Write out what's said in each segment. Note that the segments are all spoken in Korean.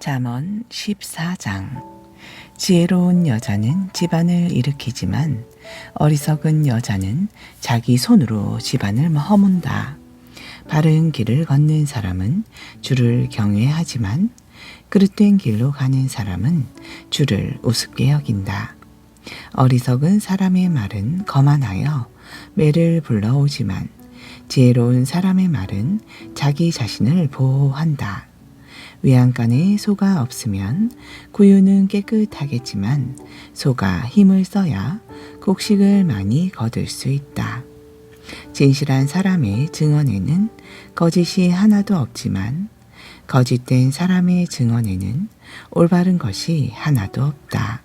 잠언 14장. 지혜로운 여자는 집안을 일으키지만 어리석은 여자는 자기 손으로 집안을 허문다. 바른 길을 걷는 사람은 주를 경외하지만 그릇된 길로 가는 사람은 주를 우습게 여긴다. 어리석은 사람의 말은 거만하여 매를 불러오지만 지혜로운 사람의 말은 자기 자신을 보호한다. 외양간에 소가 없으면 구유는 깨끗하겠지만 소가 힘을 써야 곡식을 많이 거둘 수 있다. 진실한 사람의 증언에는 거짓이 하나도 없지만 거짓된 사람의 증언에는 올바른 것이 하나도 없다.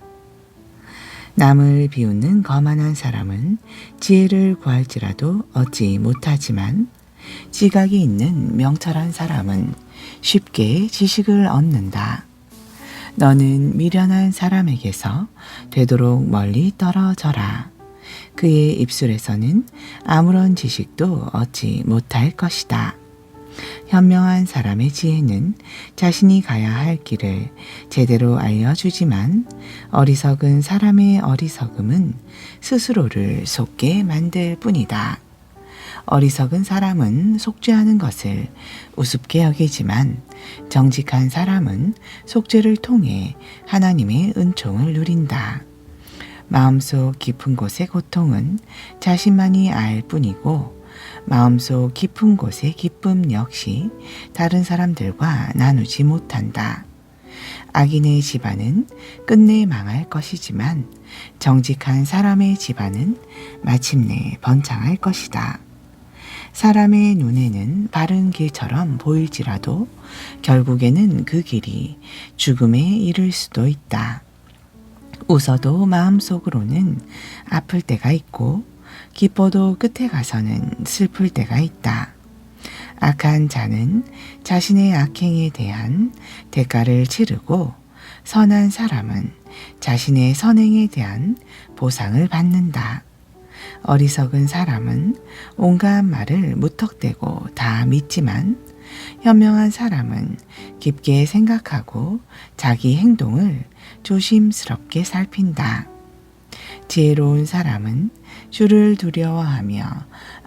남을 비웃는 거만한 사람은 지혜를 구할지라도 얻지 못하지만 지각이 있는 명철한 사람은 쉽게 지식을 얻는다. 너는 미련한 사람에게서 되도록 멀리 떨어져라. 그의 입술에서는 아무런 지식도 얻지 못할 것이다. 현명한 사람의 지혜는 자신이 가야 할 길을 제대로 알려주지만 어리석은 사람의 어리석음은 스스로를 속게 만들 뿐이다. 어리석은 사람은 속죄하는 것을 우습게 여기지만 정직한 사람은 속죄를 통해 하나님의 은총을 누린다. 마음속 깊은 곳의 고통은 자신만이 알 뿐이고 마음속 깊은 곳의 기쁨 역시 다른 사람들과 나누지 못한다. 악인의 집안은 끝내 망할 것이지만 정직한 사람의 집안은 마침내 번창할 것이다. 사람의 눈에는 바른 길처럼 보일지라도 결국에는 그 길이 죽음에 이를 수도 있다. 웃어도 마음속으로는 아플 때가 있고 기뻐도 끝에 가서는 슬플 때가 있다. 악한 자는 자신의 악행에 대한 대가를 치르고 선한 사람은 자신의 선행에 대한 보상을 받는다. 어리석은 사람은 온갖 말을 무턱대고 다 믿지만 현명한 사람은 깊게 생각하고 자기 행동을 조심스럽게 살핀다. 지혜로운 사람은 주를 두려워하며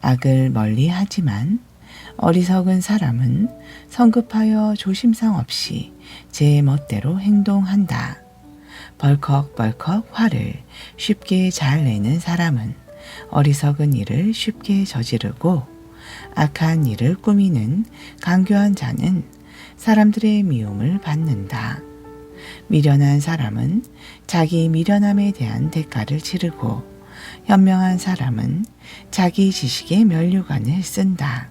악을 멀리하지만 어리석은 사람은 성급하여 조심성 없이 제 멋대로 행동한다. 벌컥벌컥 화를 쉽게 잘 내는 사람은 어리석은 일을 쉽게 저지르고 악한 일을 꾸미는 간교한 자는 사람들의 미움을 받는다. 미련한 사람은 자기 미련함에 대한 대가를 치르고 현명한 사람은 자기 지식의 면류관을 쓴다.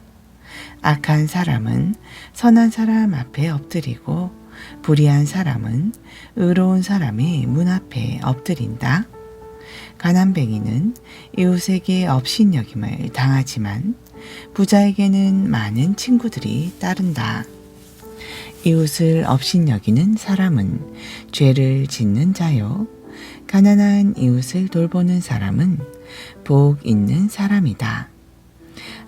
악한 사람은 선한 사람 앞에 엎드리고 불의한 사람은 의로운 사람의 문 앞에 엎드린다. 가난뱅이는 이웃에게 업신여김을 당하지만 부자에게는 많은 친구들이 따른다. 이웃을 업신여기는 사람은 죄를 짓는 자요. 가난한 이웃을 돌보는 사람은 복 있는 사람이다.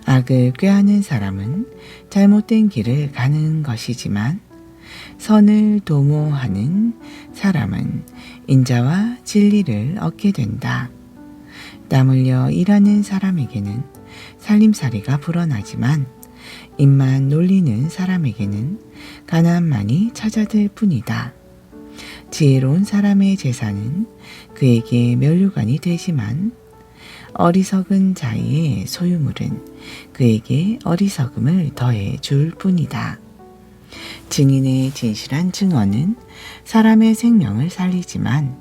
악을 꾀하는 사람은 잘못된 길을 가는 것이지만 선을 도모하는 사람은 인자와 진리를 얻게 된다. 땀 흘려 일하는 사람에게는 살림살이가 불어나지만 입만 놀리는 사람에게는 가난만이 찾아들 뿐이다. 지혜로운 사람의 재산은 그에게 면류관이 되지만 어리석은 자의 소유물은 그에게 어리석음을 더해 줄 뿐이다. 증인의 진실한 증언은 사람의 생명을 살리지만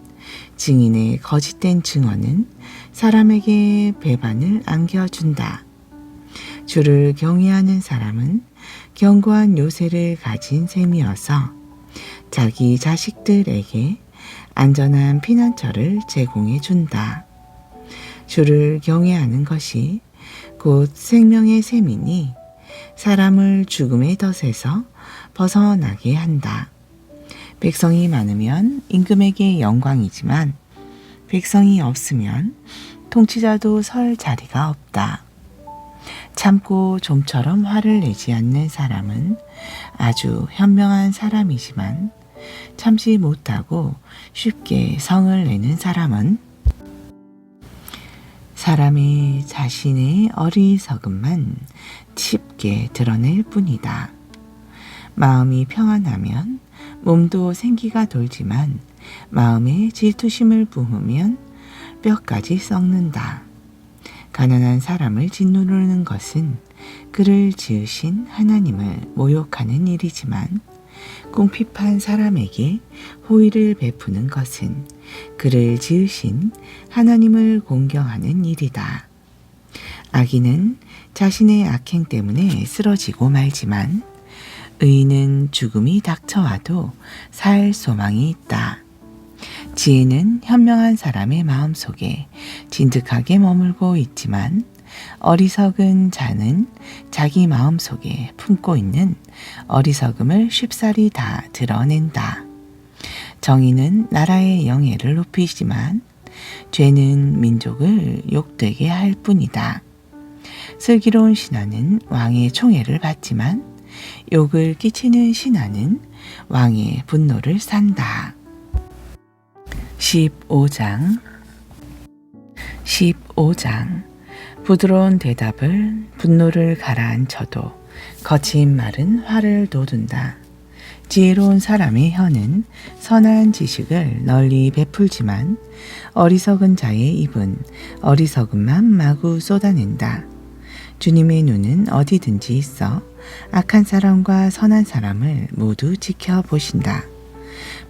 증인의 거짓된 증언은 사람에게 배반을 안겨준다. 주를 경외하는 사람은 견고한 요새를 가진 셈이어서 자기 자식들에게 안전한 피난처를 제공해 준다. 주를 경외하는 것이 곧 생명의 셈이니 사람을 죽음의 덫에서 벗어나게 한다. 백성이 많으면 임금에게 영광이지만 백성이 없으면 통치자도 설 자리가 없다. 참고 좀처럼 화를 내지 않는 사람은 아주 현명한 사람이지만 참지 못하고 쉽게 성을 내는 사람은 사람의 자신의 어리석음만 쉽게 드러낼 뿐이다. 마음이 평안하면 몸도 생기가 돌지만 마음에 질투심을 뿜으면 뼈까지 썩는다. 가난한 사람을 짓누르는 것은 그를 지으신 하나님을 모욕하는 일이지만 궁핍한 사람에게 호의를 베푸는 것은 그를 지으신 하나님을 공경하는 일이다. 악인은 자신의 악행 때문에 쓰러지고 말지만 의인은 죽음이 닥쳐와도 살 소망이 있다. 지혜는 현명한 사람의 마음속에 진득하게 머물고 있지만 어리석은 자는 자기 마음속에 품고 있는 어리석음을 쉽사리 다 드러낸다. 정의는 나라의 영예를 높이지만 죄는 민족을 욕되게 할 뿐이다. 슬기로운 신하는 왕의 총애를 받지만 욕을 끼치는 신하는 왕의 분노를 산다. 15장 부드러운 대답을 분노를 가라앉혀도 거친 말은 화를 돋운다. 지혜로운 사람의 혀는 선한 지식을 널리 베풀지만 어리석은 자의 입은 어리석음만 마구 쏟아낸다. 주님의 눈은 어디든지 있어 악한 사람과 선한 사람을 모두 지켜보신다.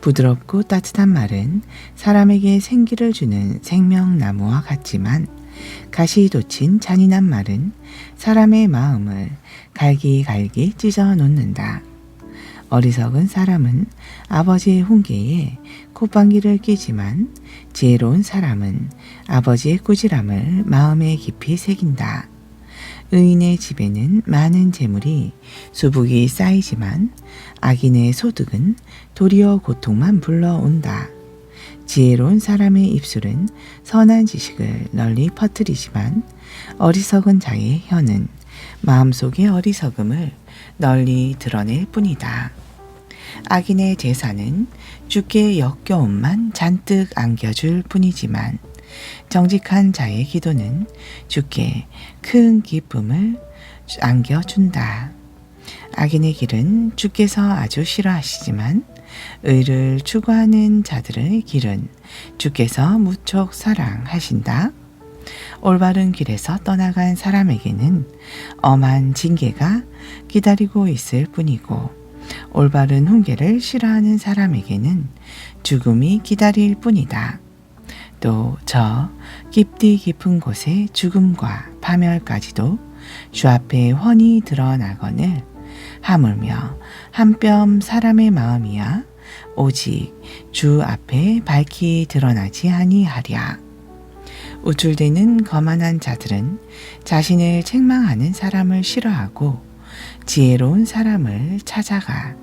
부드럽고 따뜻한 말은 사람에게 생기를 주는 생명나무와 같지만 가시 돋친 잔인한 말은 사람의 마음을 갈기갈기 찢어 놓는다. 어리석은 사람은 아버지의 훈계에 콧방귀를 뀌지만 지혜로운 사람은 아버지의 꾸지람을 마음에 깊이 새긴다. 의인의 집에는 많은 재물이 수북이 쌓이지만 악인의 소득은 도리어 고통만 불러온다. 지혜로운 사람의 입술은 선한 지식을 널리 퍼뜨리지만 어리석은 자의 혀는 마음속의 어리석음을 널리 드러낼 뿐이다. 악인의 제사는 주께 역겨움만 잔뜩 안겨줄 뿐이지만 정직한 자의 기도는 주께 큰 기쁨을 안겨준다. 악인의 길은 주께서 아주 싫어하시지만 의를 추구하는 자들의 길은 주께서 무척 사랑하신다. 올바른 길에서 떠나간 사람에게는 엄한 징계가 기다리고 있을 뿐이고 올바른 훈계를 싫어하는 사람에게는 죽음이 기다릴 뿐이다. 또 저 깊디 깊은 곳에 죽음과 파멸까지도 주 앞에 훤히 드러나거늘 하물며 한 뼘 사람의 마음이야 오직 주 앞에 밝히 드러나지 아니하랴. 우쭐대는 거만한 자들은 자신을 책망하는 사람을 싫어하고 지혜로운 사람을 찾아가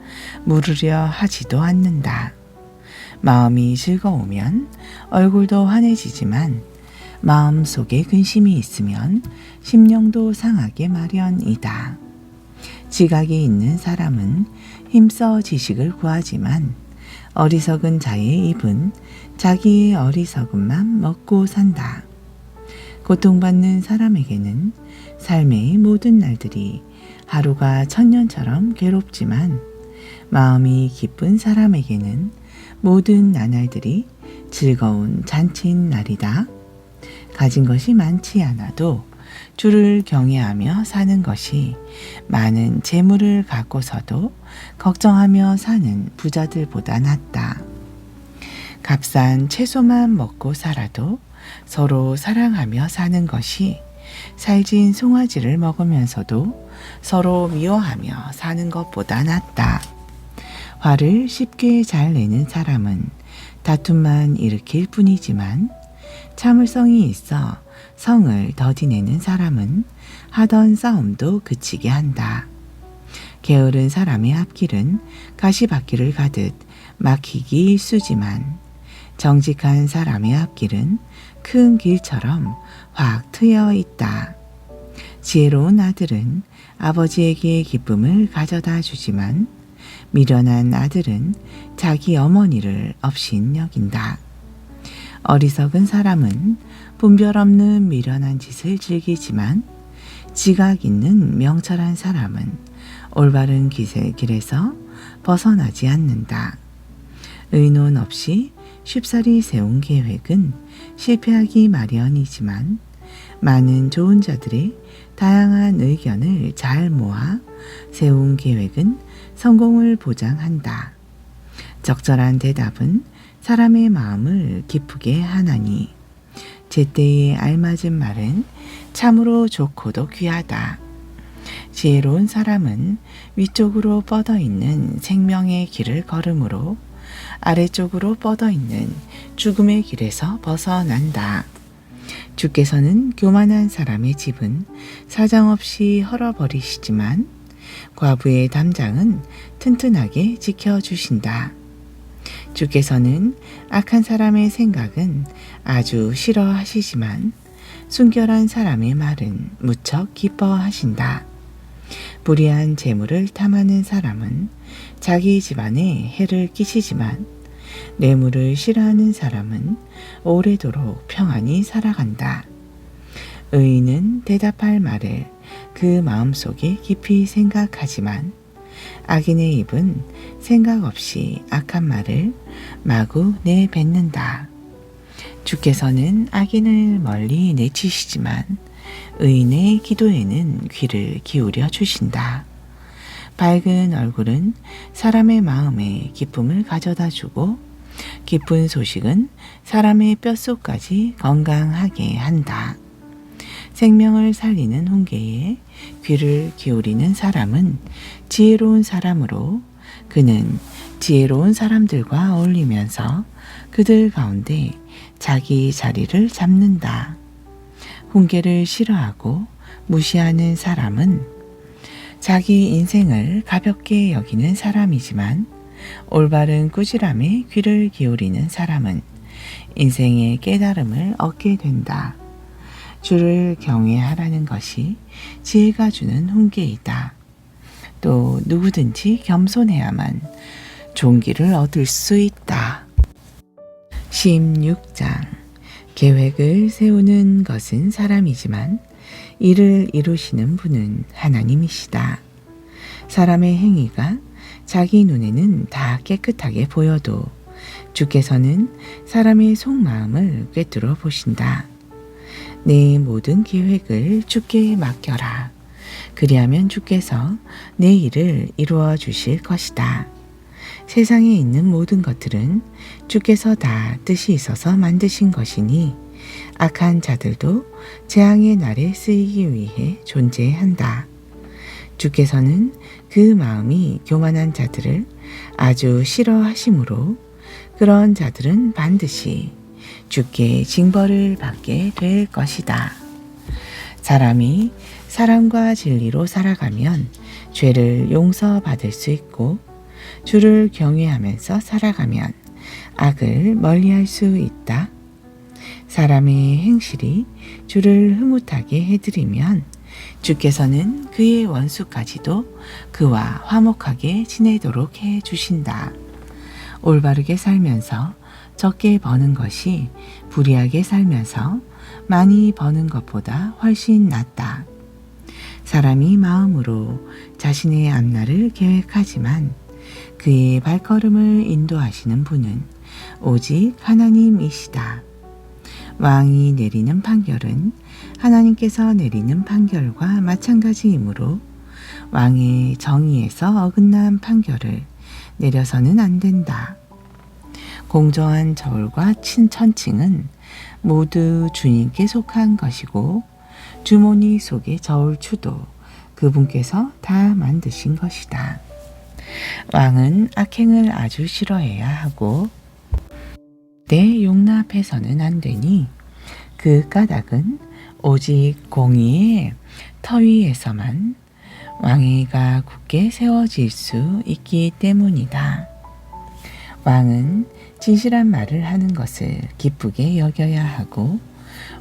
물으려 하지도 않는다. 마음이 즐거우면 얼굴도 환해지지만 마음 속에 근심이 있으면 심령도 상하게 마련이다. 지각이 있는 사람은 힘써 지식을 구하지만 어리석은 자의 입은 자기의 어리석음만 먹고 산다. 고통받는 사람에게는 삶의 모든 날들이 하루가 천년처럼 괴롭지만 마음이 기쁜 사람에게는 모든 나날들이 즐거운 잔치인 날이다. 가진 것이 많지 않아도 주를 경외하며 사는 것이 많은 재물을 갖고서도 걱정하며 사는 부자들보다 낫다. 값싼 채소만 먹고 살아도 서로 사랑하며 사는 것이 살진 송아지를 먹으면서도 서로 미워하며 사는 것보다 낫다. 화를 쉽게 잘 내는 사람은 다툼만 일으킬 뿐이지만 참을성이 있어 성을 더디내는 사람은 하던 싸움도 그치게 한다. 게으른 사람의 앞길은 가시밭길을 가듯 막히기 일쑤지만 정직한 사람의 앞길은 큰 길처럼 확 트여 있다. 지혜로운 아들은 아버지에게 기쁨을 가져다 주지만 미련한 아들은 자기 어머니를 업신 여긴다. 어리석은 사람은 분별 없는 미련한 짓을 즐기지만 지각 있는 명철한 사람은 올바른 길에서 벗어나지 않는다. 의논 없이 쉽사리 세운 계획은 실패하기 마련이지만 많은 좋은 자들의 다양한 의견을 잘 모아 세운 계획은 성공을 보장한다. 적절한 대답은 사람의 마음을 기쁘게 하나니 제때에 알맞은 말은 참으로 좋고도 귀하다. 지혜로운 사람은 위쪽으로 뻗어 있는 생명의 길을 걸음으로 아래쪽으로 뻗어 있는 죽음의 길에서 벗어난다. 주께서는 교만한 사람의 집은 사정없이 헐어버리시지만 과부의 담장은 튼튼하게 지켜주신다. 주께서는 악한 사람의 생각은 아주 싫어하시지만 순결한 사람의 말은 무척 기뻐하신다. 불의한 재물을 탐하는 사람은 자기 집안에 해를 끼치지만 뇌물을 싫어하는 사람은 오래도록 평안히 살아간다. 의인은 대답할 말을 그 마음속에 깊이 생각하지만 악인의 입은 생각 없이 악한 말을 마구 내뱉는다. 주께서는 악인을 멀리 내치시지만 의인의 기도에는 귀를 기울여 주신다. 밝은 얼굴은 사람의 마음에 기쁨을 가져다 주고 기쁜 소식은 사람의 뼛속까지 건강하게 한다. 생명을 살리는 훈계에 귀를 기울이는 사람은 지혜로운 사람으로 그는 지혜로운 사람들과 어울리면서 그들 가운데 자기 자리를 잡는다. 훈계를 싫어하고 무시하는 사람은 자기 인생을 가볍게 여기는 사람이지만 올바른 꾸지람에 귀를 기울이는 사람은 인생의 깨달음을 얻게 된다. 주를 경외하라는 것이 지혜가 주는 훈계이다. 또 누구든지 겸손해야만 존귀를 얻을 수 있다. 16장 계획을 세우는 것은 사람이지만 이를 이루시는 분은 하나님이시다. 사람의 행위가 자기 눈에는 다 깨끗하게 보여도 주께서는 사람의 속마음을 꿰뚫어 보신다. 내 모든 계획을 주께 맡겨라. 그리하면 주께서 내 일을 이루어 주실 것이다. 세상에 있는 모든 것들은 주께서 다 뜻이 있어서 만드신 것이니 악한 자들도 재앙의 날에 쓰이기 위해 존재한다. 주께서는 그 마음이 교만한 자들을 아주 싫어하시므로 그런 자들은 반드시 주께 징벌을 받게 될 것이다. 사람이 사랑과 진리로 살아가면 죄를 용서받을 수 있고 주를 경외하면서 살아가면 악을 멀리할 수 있다. 사람의 행실이 주를 흐뭇하게 해드리면 주께서는 그의 원수까지도 그와 화목하게 지내도록 해주신다. 올바르게 살면서 적게 버는 것이 불의하게 살면서 많이 버는 것보다 훨씬 낫다. 사람이 마음으로 자신의 앞날을 계획하지만 그의 발걸음을 인도하시는 분은 오직 하나님이시다. 왕이 내리는 판결은 하나님께서 내리는 판결과 마찬가지이므로 왕의 정의에서 어긋난 판결을 내려서는 안 된다. 공정한 저울과 천칭은 모두 주님께 속한 것이고 주머니 속의 저울추도 그분께서 다 만드신 것이다. 왕은 악행을 아주 싫어해야 하고 내 용납해서는 안 되니 그 까닭은 오직 공의의 터 위에서만 왕위가 굳게 세워질 수 있기 때문이다. 왕은 진실한 말을 하는 것을 기쁘게 여겨야 하고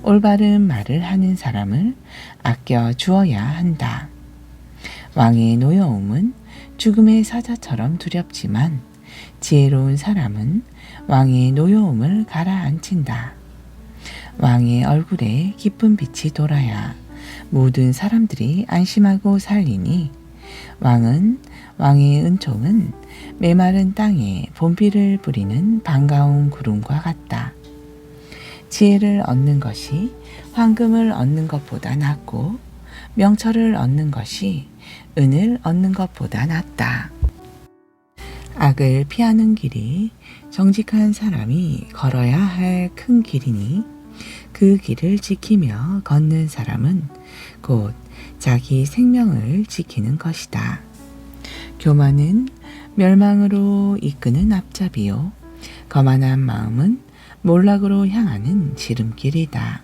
올바른 말을 하는 사람을 아껴 주어야 한다. 왕의 노여움은 죽음의 사자처럼 두렵지만 지혜로운 사람은 왕의 노여움을 가라앉힌다. 왕의 얼굴에 기쁜 빛이 돌아야 모든 사람들이 안심하고 살리니 왕의 은총은 메마른 땅에 봄비를 뿌리는 반가운 구름과 같다. 지혜를 얻는 것이 황금을 얻는 것보다 낫고 명철을 얻는 것이 은을 얻는 것보다 낫다. 악을 피하는 길이 정직한 사람이 걸어야 할 큰 길이니 그 길을 지키며 걷는 사람은 곧 자기 생명을 지키는 것이다. 교만은 멸망으로 이끄는 앞잡이요 거만한 마음은 몰락으로 향하는 지름길이다.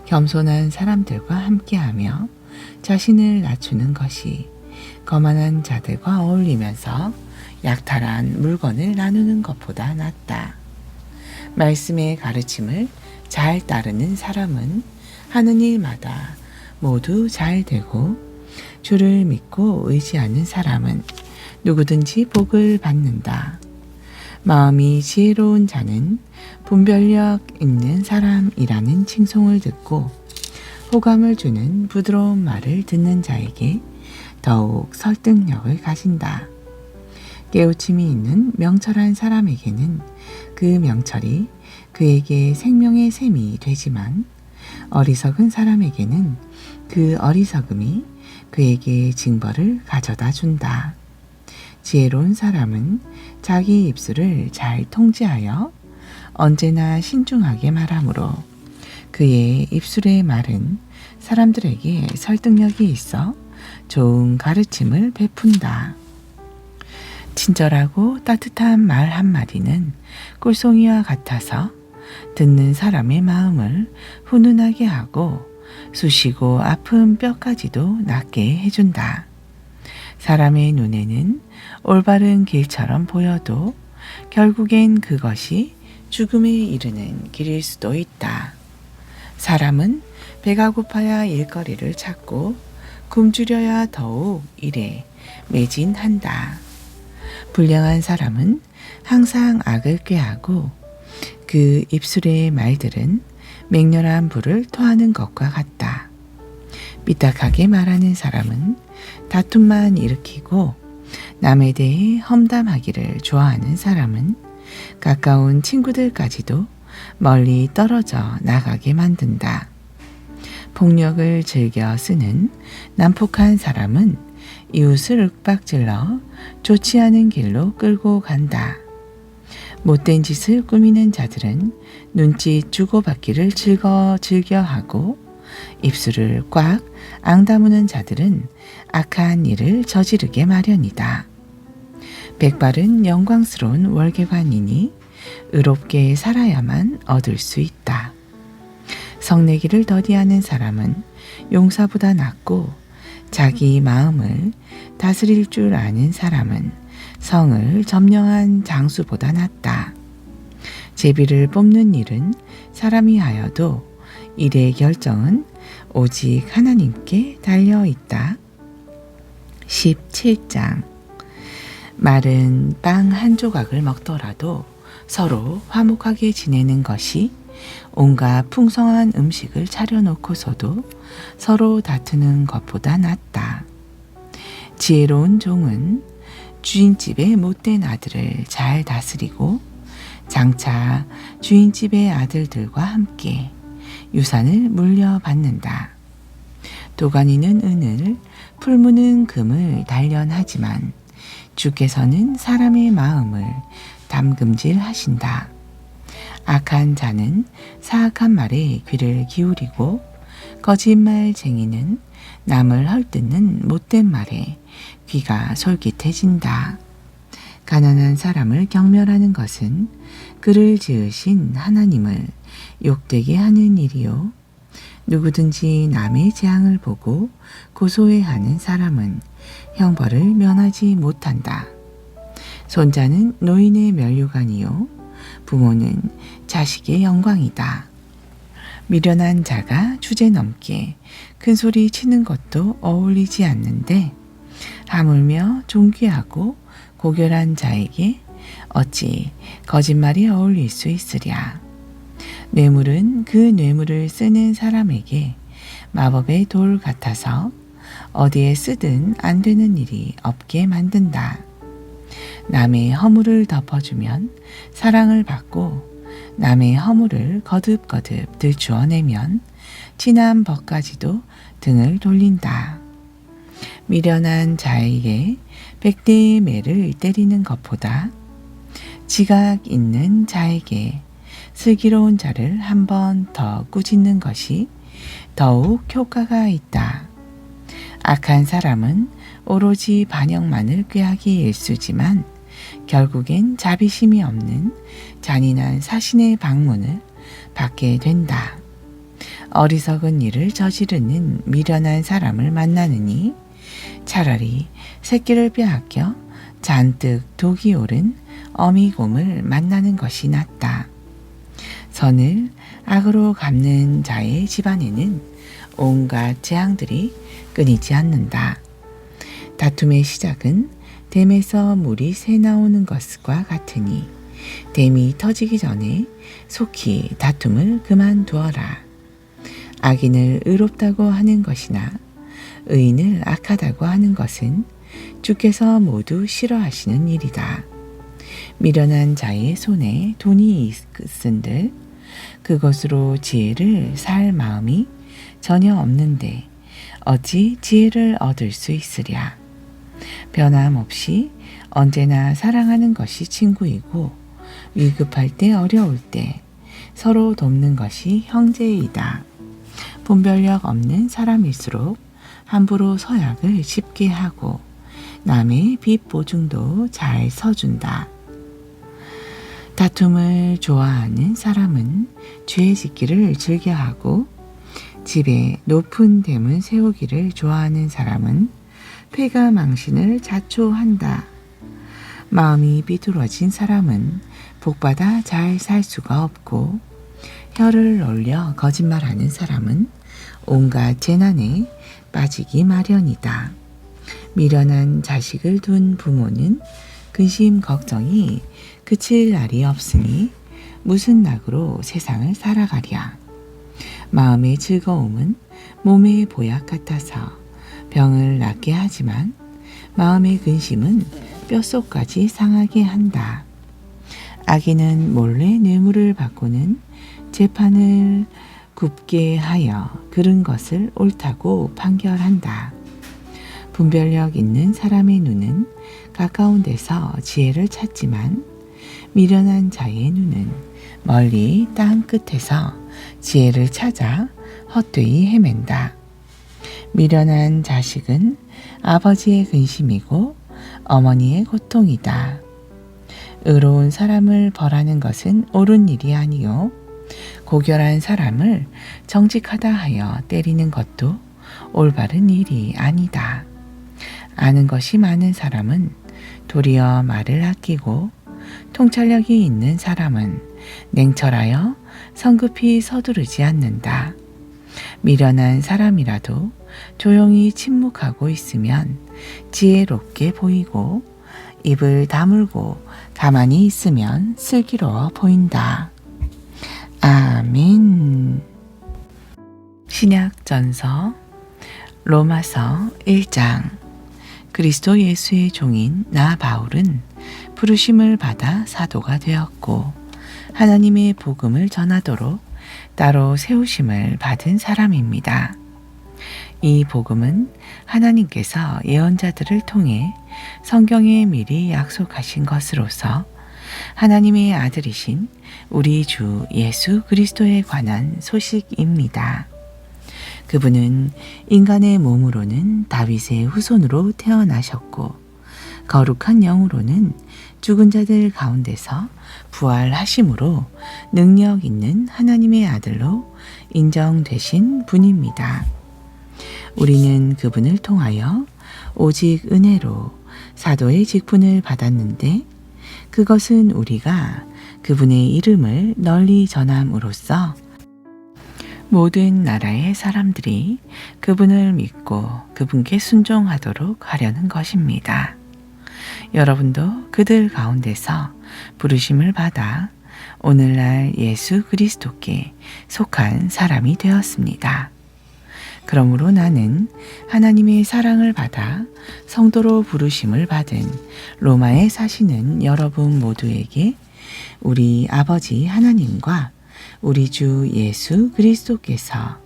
겸손한 사람들과 함께하며 자신을 낮추는 것이 거만한 자들과 어울리면서 약탈한 물건을 나누는 것보다 낫다. 말씀의 가르침을 잘 따르는 사람은 하는 일마다 모두 잘 되고 주를 믿고 의지하는 사람은 누구든지 복을 받는다. 마음이 지혜로운 자는 분별력 있는 사람이라는 칭송을 듣고 호감을 주는 부드러운 말을 듣는 자에게 더욱 설득력을 가진다. 깨우침이 있는 명철한 사람에게는 그 명철이 그에게 생명의 샘이 되지만 어리석은 사람에게는 그 어리석음이 그에게 징벌을 가져다 준다. 지혜로운 사람은 자기 입술을 잘 통제하여 언제나 신중하게 말하므로 그의 입술의 말은 사람들에게 설득력이 있어 좋은 가르침을 베푼다. 친절하고 따뜻한 말 한마디는 꿀송이와 같아서 듣는 사람의 마음을 훈훈하게 하고 쑤시고 아픈 뼈까지도 낫게 해준다. 사람의 눈에는 올바른 길처럼 보여도 결국엔 그것이 죽음에 이르는 길일 수도 있다. 사람은 배가 고파야 일거리를 찾고 굶주려야 더욱 일에 매진한다. 불량한 사람은 항상 악을 꾀하고 그 입술의 말들은 맹렬한 불을 토하는 것과 같다. 삐딱하게 말하는 사람은 다툼만 일으키고 남에 대해 험담하기를 좋아하는 사람은 가까운 친구들까지도 멀리 떨어져 나가게 만든다. 폭력을 즐겨 쓰는 난폭한 사람은 이웃을 윽박질러 좋지 않은 길로 끌고 간다. 못된 짓을 꾸미는 자들은 눈짓 주고받기를 즐겨하고 입술을 꽉 앙다무는 자들은 악한 일을 저지르게 마련이다. 백발은 영광스러운 월계관이니 의롭게 살아야만 얻을 수 있다. 성내기를 더디하는 사람은 용사보다 낫고 자기 마음을 다스릴 줄 아는 사람은 성을 점령한 장수보다 낫다. 제비를 뽑는 일은 사람이 하여도 일의 결정은 오직 하나님께 달려 있다. 17장. 말은 빵 한 조각을 먹더라도 서로 화목하게 지내는 것이 온갖 풍성한 음식을 차려놓고서도 서로 다투는 것보다 낫다. 지혜로운 종은 주인집의 못된 아들을 잘 다스리고 장차 주인집의 아들들과 함께 유산을 물려받는다. 도가니는 은을, 풀무는 금을 단련하지만 주께서는 사람의 마음을 담금질하신다. 악한 자는 사악한 말에 귀를 기울이고 거짓말쟁이는 남을 헐뜯는 못된 말에 귀가 솔깃해진다. 가난한 사람을 경멸하는 것은 그를 지으신 하나님을 욕되게 하는 일이요. 누구든지 남의 재앙을 보고 고소해하는 사람은 형벌을 면하지 못한다. 손자는 노인의 면류관이요 부모는 자식의 영광이다. 미련한 자가 주제넘게 큰 소리 치는 것도 어울리지 않는데 하물며 존귀하고 고결한 자에게 어찌 거짓말이 어울릴 수 있으랴. 뇌물은 그 뇌물을 쓰는 사람에게 마법의 돌 같아서 어디에 쓰든 안 되는 일이 없게 만든다. 남의 허물을 덮어주면 사랑을 받고 남의 허물을 거듭거듭 들추어내면 진한 법까지도 등을 돌린다. 미련한 자에게 100대의 매를 때리는 것보다 지각 있는 자에게 슬기로운 자를 한 번 더 꾸짖는 것이 더욱 효과가 있다. 악한 사람은 오로지 반역만을 꾀하기 일쑤지만 결국엔 자비심이 없는 잔인한 사신의 방문을 받게 된다. 어리석은 일을 저지르는 미련한 사람을 만나느니 차라리 새끼를 빼앗겨 잔뜩 독이 오른 어미곰을 만나는 것이 낫다. 선을 악으로 갚는 자의 집안에는 온갖 재앙들이 끊이지 않는다. 다툼의 시작은 댐에서 물이 새 나오는 것과 같으니 댐이 터지기 전에 속히 다툼을 그만두어라. 악인을 의롭다고 하는 것이나 의인을 악하다고 하는 것은 주께서 모두 싫어하시는 일이다. 미련한 자의 손에 돈이 있은들 그것으로 지혜를 살 마음이 전혀 없는데 어찌 지혜를 얻을 수 있으랴. 변함없이 언제나 사랑하는 것이 친구이고 위급할 때 어려울 때 서로 돕는 것이 형제이다. 분별력 없는 사람일수록 함부로 서약을 쉽게 하고 남의 빚 보증도 잘 서준다. 다툼을 좋아하는 사람은 죄 짓기를 즐겨하고 집에 높은 댐을 세우기를 좋아하는 사람은 폐가 망신을 자초한다. 마음이 비뚤어진 사람은 복받아 잘 살 수가 없고 혀를 놀려 거짓말하는 사람은 온갖 재난에 빠지기 마련이다. 미련한 자식을 둔 부모는 근심 걱정이 그칠 날이 없으니 무슨 낙으로 세상을 살아가랴. 마음의 즐거움은 몸의 보약 같아서 병을 낫게 하지만 마음의 근심은 뼛속까지 상하게 한다. 악인은 몰래 뇌물을 받고는 재판을 굽게 하여 그른 것을 옳다고 판결한다. 분별력 있는 사람의 눈은 가까운 데서 지혜를 찾지만 미련한 자의 눈은 멀리 땅 끝에서 지혜를 찾아 헛되이 헤맨다. 미련한 자식은 아버지의 근심이고 어머니의 고통이다. 의로운 사람을 벌하는 것은 옳은 일이 아니요 고결한 사람을 정직하다 하여 때리는 것도 올바른 일이 아니다. 아는 것이 많은 사람은 도리어 말을 아끼고 통찰력이 있는 사람은 냉철하여 성급히 서두르지 않는다. 미련한 사람이라도 조용히 침묵하고 있으면 지혜롭게 보이고 입을 다물고 가만히 있으면 슬기로워 보인다. 아멘. 신약전서 로마서 1장. 그리스도 예수의 종인 나 바울은 부르심을 받아 사도가 되었고 하나님의 복음을 전하도록 따로 세우심을 받은 사람입니다. 이 복음은 하나님께서 예언자들을 통해 성경에 미리 약속하신 것으로서 하나님의 아들이신 우리 주 예수 그리스도에 관한 소식입니다. 그분은 인간의 몸으로는 다윗의 후손으로 태어나셨고 거룩한 영으로는 죽은 자들 가운데서 부활하심으로 능력 있는 하나님의 아들로 인정되신 분입니다. 우리는 그분을 통하여 오직 은혜로 사도의 직분을 받았는데 그것은 우리가 그분의 이름을 널리 전함으로써 모든 나라의 사람들이 그분을 믿고 그분께 순종하도록 하려는 것입니다. 여러분도 그들 가운데서 부르심을 받아 오늘날 예수 그리스도께 속한 사람이 되었습니다. 그러므로 나는 하나님의 사랑을 받아 성도로 부르심을 받은 로마에 사시는 여러분 모두에게 우리 아버지 하나님과 우리 주 예수 그리스도께서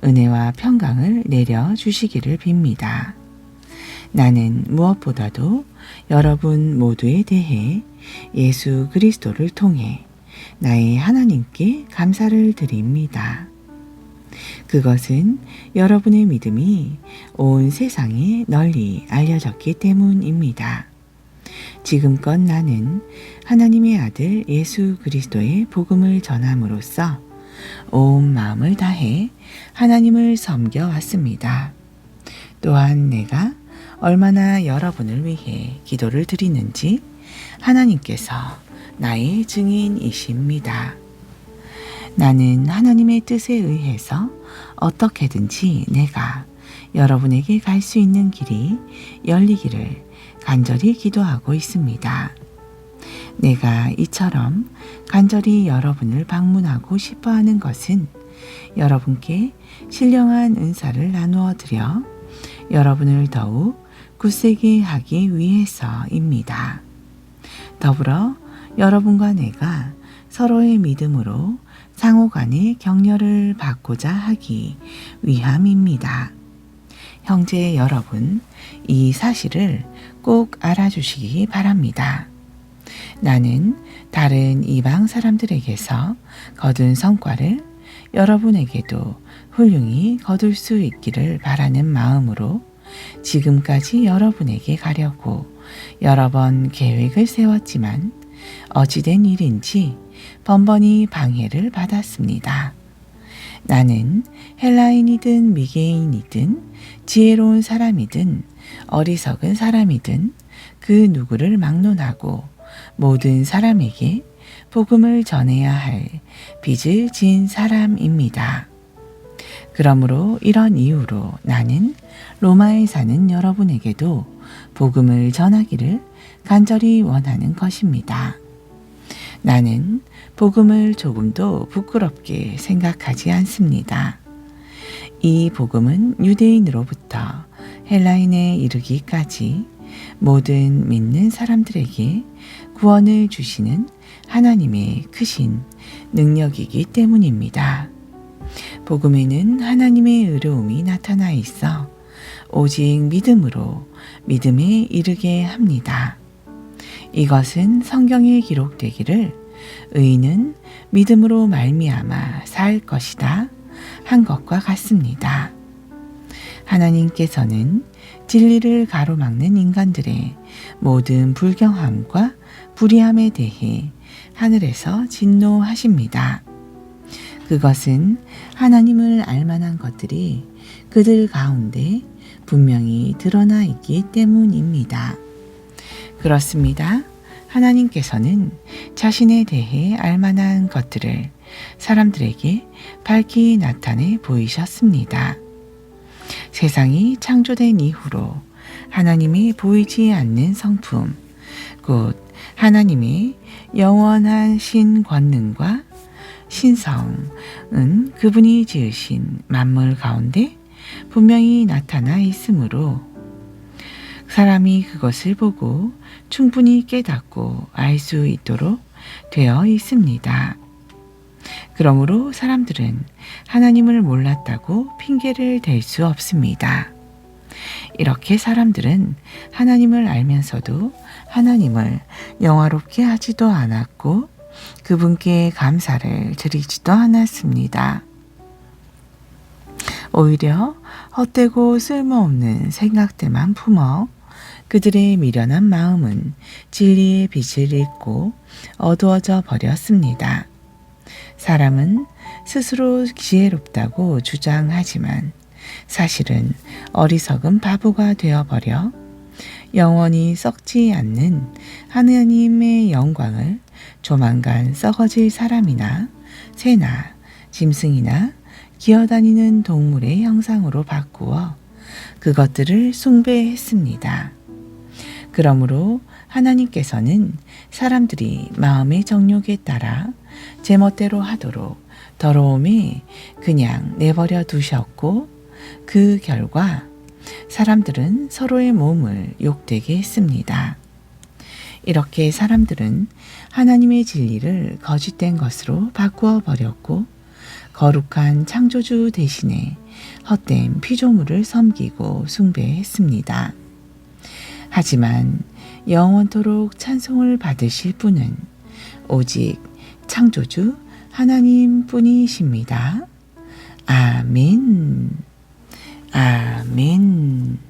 은혜와 평강을 내려 주시기를 빕니다. 나는 무엇보다도 여러분 모두에 대해 예수 그리스도를 통해 나의 하나님께 감사를 드립니다. 그것은 여러분의 믿음이 온 세상에 널리 알려졌기 때문입니다. 지금껏 나는 하나님의 아들 예수 그리스도의 복음을 전함으로써 온 마음을 다해 하나님을 섬겨왔습니다. 또한 내가 얼마나 여러분을 위해 기도를 드리는지 하나님께서 나의 증인이십니다. 나는 하나님의 뜻에 의해서 어떻게든지 내가 여러분에게 갈 수 있는 길이 열리기를 간절히 기도하고 있습니다. 내가 이처럼 간절히 여러분을 방문하고 싶어 하는 것은 여러분께 신령한 은사를 나누어 드려 여러분을 더욱 굳세게 하기 위해서입니다. 더불어 여러분과 내가 서로의 믿음으로 상호 간의 격려를 받고자 하기 위함입니다. 형제 여러분, 이 사실을 꼭 알아주시기 바랍니다. 나는 다른 이방 사람들에게서 거둔 성과를 여러분에게도 훌륭히 거둘 수 있기를 바라는 마음으로 지금까지 여러분에게 가려고 여러 번 계획을 세웠지만 어찌된 일인지 번번이 방해를 받았습니다. 나는 헬라인이든 미개인이든 지혜로운 사람이든 어리석은 사람이든 그 누구를 막론하고 모든 사람에게 복음을 전해야 할 빚을 진 사람입니다. 그러므로 이런 이유로 나는 로마에 사는 여러분에게도 복음을 전하기를 간절히 원하는 것입니다. 나는 복음을 조금도 부끄럽게 생각하지 않습니다. 이 복음은 유대인으로부터 헬라인에 이르기까지 모든 믿는 사람들에게 구원을 주시는 하나님의 크신 능력이기 때문입니다. 복음에는 하나님의 의로움이 나타나 있어 오직 믿음으로 믿음에 이르게 합니다. 이것은 성경에 기록되기를 의인은 믿음으로 말미암아 살 것이다 한 것과 같습니다. 하나님께서는 진리를 가로막는 인간들의 모든 불경함과 불의함에 대해 하늘에서 진노하십니다. 그것은 하나님을 알만한 것들이 그들 가운데 분명히 드러나 있기 때문입니다. 그렇습니다. 하나님께서는 자신에 대해 알만한 것들을 사람들에게 밝히 나타내 보이셨습니다. 세상이 창조된 이후로 하나님이 보이지 않는 성품, 곧 하나님의 영원한 신권능과 신성은 그분이 지으신 만물 가운데 분명히 나타나 있으므로 사람이 그것을 보고 충분히 깨닫고 알 수 있도록 되어 있습니다. 그러므로 사람들은 하나님을 몰랐다고 핑계를 댈 수 없습니다. 이렇게 사람들은 하나님을 알면서도 하나님을 영화롭게 하지도 않았고 그분께 감사를 드리지도 않았습니다. 오히려 헛되고 쓸모없는 생각들만 품어 그들의 미련한 마음은 진리의 빛을 잃고 어두워져 버렸습니다. 사람은 스스로 지혜롭다고 주장하지만 사실은 어리석은 바보가 되어버려 영원히 썩지 않는 하느님의 영광을 조만간 썩어질 사람이나 새나 짐승이나 기어다니는 동물의 형상으로 바꾸어 그것들을 숭배했습니다. 그러므로 하나님께서는 사람들이 마음의 정욕에 따라 제멋대로 하도록 더러움에 그냥 내버려 두셨고, 그 결과 사람들은 서로의 몸을 욕되게 했습니다. 이렇게 사람들은 하나님의 진리를 거짓된 것으로 바꾸어 버렸고, 거룩한 창조주 대신에 헛된 피조물을 섬기고 숭배했습니다. 하지만 영원토록 찬송을 받으실 분은 오직 창조주 하나님 뿐이십니다. 아멘. 아멘.